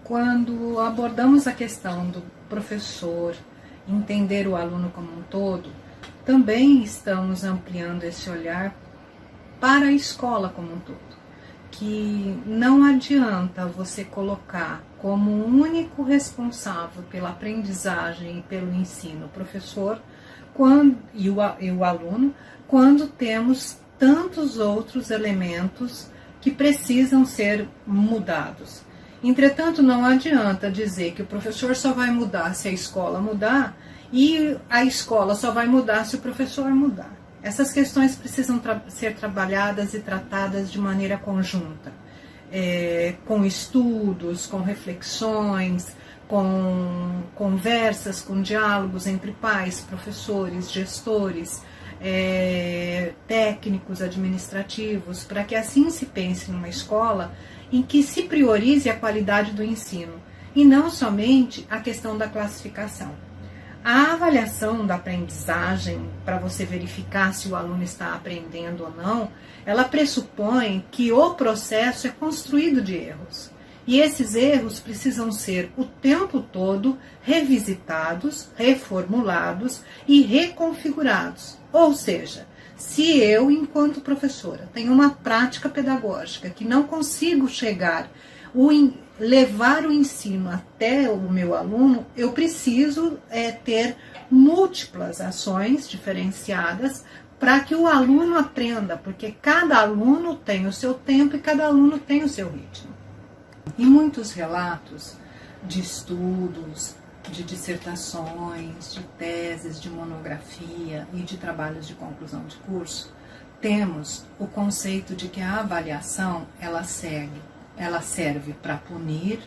Quando abordamos a questão do professor entender o aluno como um todo, também estamos ampliando esse olhar para a escola como um todo, que não adianta você colocar como único responsável pela aprendizagem e pelo ensino o professor e o aluno, quando temos tantos outros elementos que precisam ser mudados. Entretanto, não adianta dizer que o professor só vai mudar se a escola mudar e a escola só vai mudar se o professor mudar. Essas questões precisam ser trabalhadas e tratadas de maneira conjunta, com estudos, com reflexões, com conversas, com diálogos entre pais, professores, gestores, técnicos administrativos, para que assim se pense numa escola em que se priorize a qualidade do ensino e não somente a questão da classificação. A avaliação da aprendizagem, para você verificar se o aluno está aprendendo ou não, ela pressupõe que o processo é construído de erros. E esses erros precisam ser o tempo todo revisitados, reformulados e reconfigurados. Ou seja, se eu, enquanto professora, tenho uma prática pedagógica que não consigo levar o ensino até o meu aluno, eu preciso ter múltiplas ações diferenciadas para que o aluno aprenda, porque cada aluno tem o seu tempo e cada aluno tem o seu ritmo. Em muitos relatos de estudos, de dissertações, de teses, de monografia e de trabalhos de conclusão de curso, temos o conceito de que a avaliação ela serve para punir,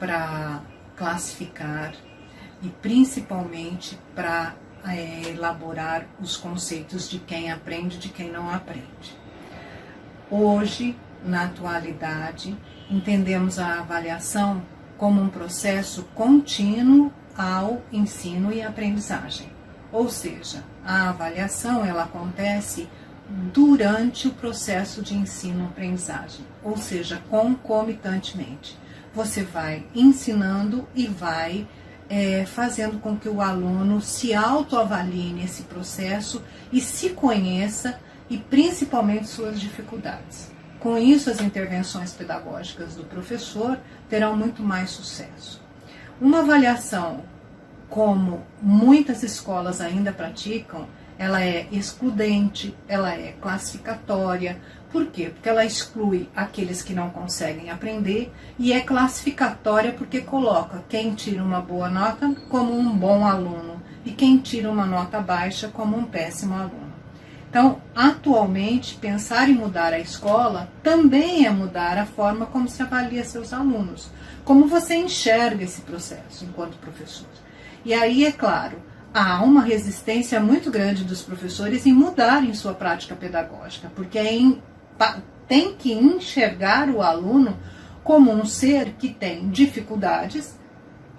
para classificar e principalmente para elaborar os conceitos de quem aprende e de quem não aprende. Hoje, na atualidade, entendemos a avaliação como um processo contínuo ao ensino e aprendizagem. Ou seja, a avaliação ela acontece durante o processo de ensino-aprendizagem, ou seja, concomitantemente. Você vai ensinando e vai fazendo com que o aluno se autoavalie nesse processo e se conheça e principalmente suas dificuldades. Com isso, as intervenções pedagógicas do professor terão muito mais sucesso. Uma avaliação, como muitas escolas ainda praticam, ela é excludente, ela é classificatória. Por quê? Porque ela exclui aqueles que não conseguem aprender e é classificatória porque coloca quem tira uma boa nota como um bom aluno e quem tira uma nota baixa como um péssimo aluno. Então, atualmente, pensar em mudar a escola também é mudar a forma como se avalia seus alunos, como você enxerga esse processo enquanto professor. E aí, é claro, há uma resistência muito grande dos professores em mudarem sua prática pedagógica, porque tem que enxergar o aluno como um ser que tem dificuldades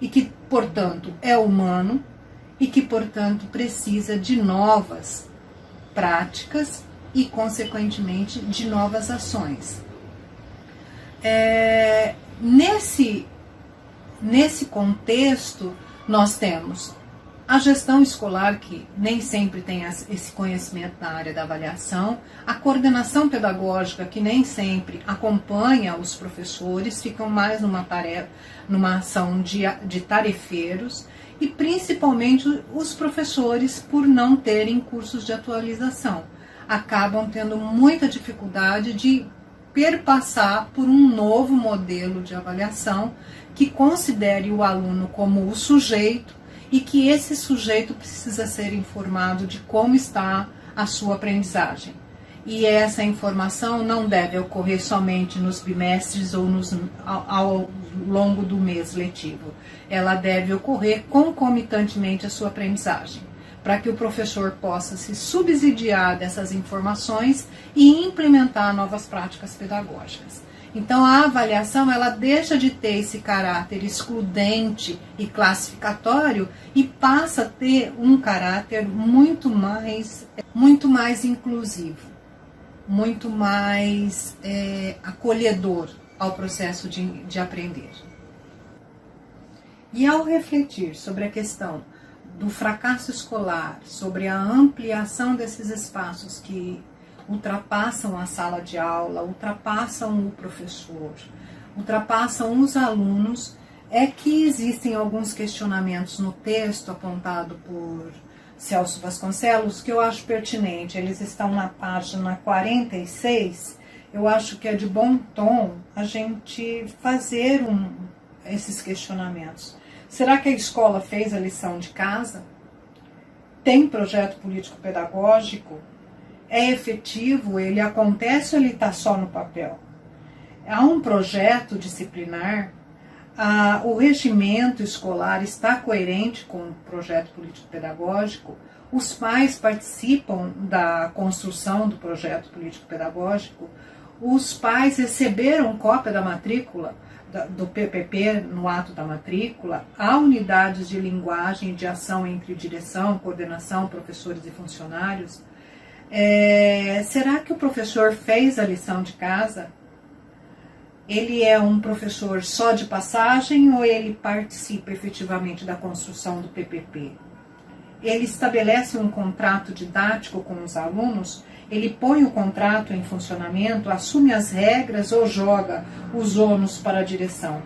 e que, portanto, é humano e que, portanto, precisa de novas práticas e, consequentemente, de novas ações. Nesse contexto, nós temos a gestão escolar, que nem sempre tem esse conhecimento na área da avaliação, a coordenação pedagógica, que nem sempre acompanha os professores, ficam mais numa ação de tarefeiros, e principalmente os professores, por não terem cursos de atualização, acabam tendo muita dificuldade de perpassar por um novo modelo de avaliação que considere o aluno como o sujeito e que esse sujeito precisa ser informado de como está a sua aprendizagem. E essa informação não deve ocorrer somente nos bimestres ou ao longo do mês letivo. Ela deve ocorrer concomitantemente à sua aprendizagem, para que o professor possa se subsidiar dessas informações e implementar novas práticas pedagógicas. Então, a avaliação ela deixa de ter esse caráter excludente e classificatório e passa a ter um caráter muito mais inclusivo, muito mais acolhedor ao processo de aprender. E ao refletir sobre a questão do fracasso escolar, sobre a ampliação desses espaços que ultrapassam a sala de aula, ultrapassam o professor, ultrapassam os alunos, é que existem alguns questionamentos no texto apontado por Celso Vasconcelos que eu acho pertinente. Eles estão na página 46. Eu acho que é de bom tom a gente fazer esses questionamentos. Será que a escola fez a lição de casa? Tem projeto político-pedagógico? É efetivo? Ele acontece ou ele está só no papel? Há um projeto disciplinar? O regimento escolar está coerente com o projeto político-pedagógico? Os pais participam da construção do projeto político-pedagógico? Os pais receberam cópia da matrícula, do PPP no ato da matrícula? Há unidades de linguagem e de ação entre direção, coordenação, professores e funcionários? Será que o professor fez a lição de casa? Ele é um professor só de passagem ou ele participa efetivamente da construção do PPP? Ele estabelece um contrato didático com os alunos? Ele põe o contrato em funcionamento, assume as regras ou joga os ônus para a direção?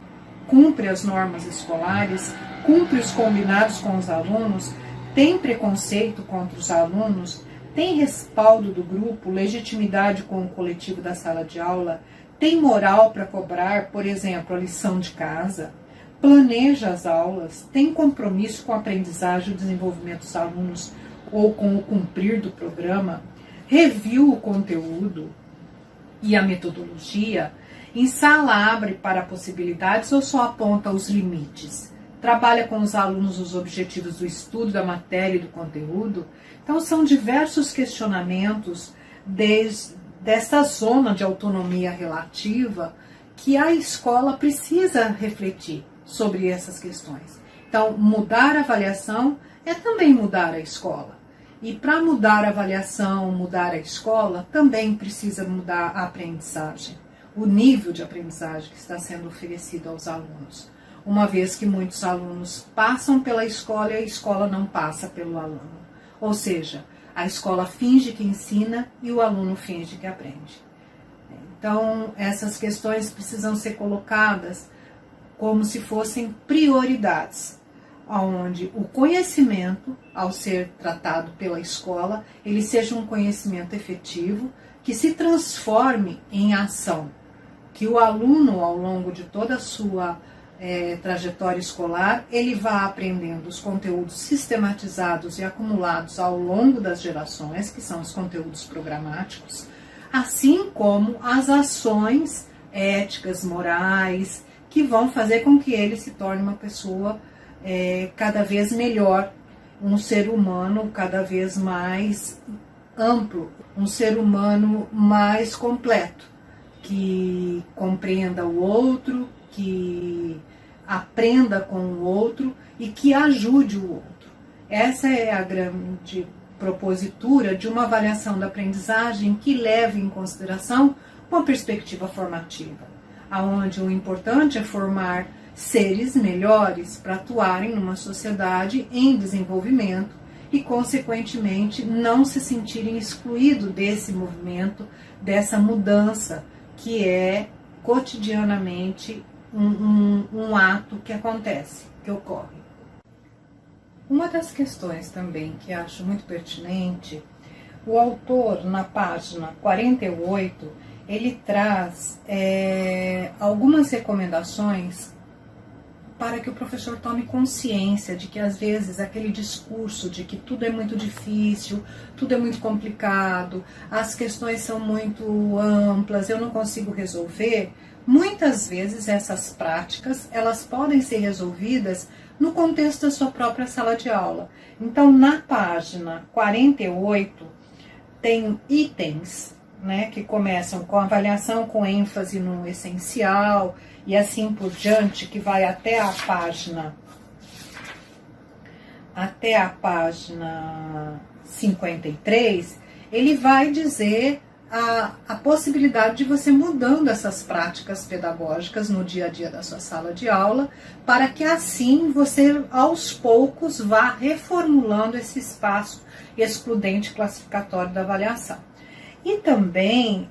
Cumpre as normas escolares? Cumpre os combinados com os alunos? Tem preconceito contra os alunos? Tem respaldo do grupo? Legitimidade com o coletivo da sala de aula? Tem moral para cobrar, por exemplo, a lição de casa? Planeja as aulas? Tem compromisso com a aprendizagem e o desenvolvimento dos alunos ou com o cumprir do programa? Reviu o conteúdo e a metodologia? Em sala abre para possibilidades ou só aponta os limites? Trabalha com os alunos os objetivos do estudo da matéria e do conteúdo? Então, são diversos questionamentos dessa zona de autonomia relativa que a escola precisa refletir sobre essas questões. Então, mudar a avaliação é também mudar a escola. E para mudar a avaliação, mudar a escola, também precisa mudar a aprendizagem, o nível de aprendizagem que está sendo oferecido aos alunos. Uma vez que muitos alunos passam pela escola e a escola não passa pelo aluno. Ou seja, a escola finge que ensina e o aluno finge que aprende. Então, essas questões precisam ser colocadas como se fossem prioridades, onde o conhecimento, ao ser tratado pela escola, ele seja um conhecimento efetivo, que se transforme em ação, que o aluno, ao longo de toda a sua trajetória escolar, ele vá aprendendo os conteúdos sistematizados e acumulados ao longo das gerações, que são os conteúdos programáticos, assim como as ações éticas, morais, que vão fazer com que ele se torne uma pessoa cada vez melhor, um ser humano cada vez mais amplo, um ser humano mais completo, que compreenda o outro, que aprenda com o outro e que ajude o outro. Essa é a grande propositura de uma avaliação da aprendizagem que leve em consideração uma perspectiva formativa, onde o importante é formar seres melhores para atuarem numa sociedade em desenvolvimento e, consequentemente, não se sentirem excluídos desse movimento, dessa mudança que é cotidianamente um ato que acontece, que ocorre. Uma das questões também que acho muito pertinente, o autor, na página 48, ele traz algumas recomendações para que o professor tome consciência de que, às vezes, aquele discurso de que tudo é muito difícil, tudo é muito complicado, as questões são muito amplas, eu não consigo resolver. Muitas vezes essas práticas, elas podem ser resolvidas no contexto da sua própria sala de aula. Então, na página 48, tem itens, né, que começam com avaliação com ênfase no essencial e assim por diante, que vai até a página 53, ele vai dizer a possibilidade de você mudando essas práticas pedagógicas no dia a dia da sua sala de aula, para que assim você, aos poucos, vá reformulando esse espaço excludente classificatório da avaliação. E também,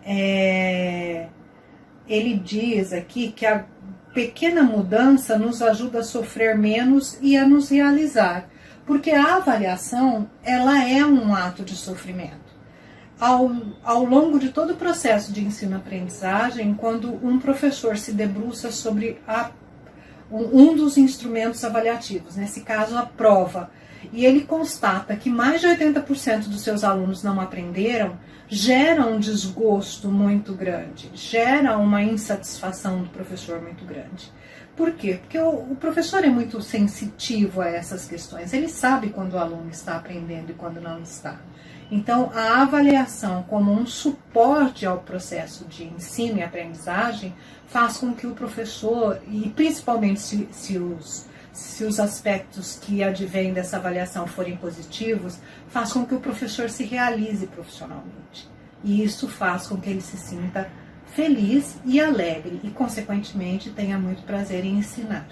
ele diz aqui que a pequena mudança nos ajuda a sofrer menos e a nos realizar, porque a avaliação, ela é um ato de sofrimento. Ao longo de todo o processo de ensino-aprendizagem, quando um professor se debruça sobre um dos instrumentos avaliativos, nesse caso a prova, e ele constata que mais de 80% dos seus alunos não aprenderam, gera um desgosto muito grande, gera uma insatisfação do professor muito grande. Por quê? Porque o professor é muito sensitivo a essas questões, ele sabe quando o aluno está aprendendo e quando não está. Então, a avaliação como um suporte ao processo de ensino e aprendizagem faz com que o professor, e principalmente se os aspectos que advêm dessa avaliação forem positivos, faz com que o professor se realize profissionalmente. E isso faz com que ele se sinta feliz e alegre e, consequentemente, tenha muito prazer em ensinar.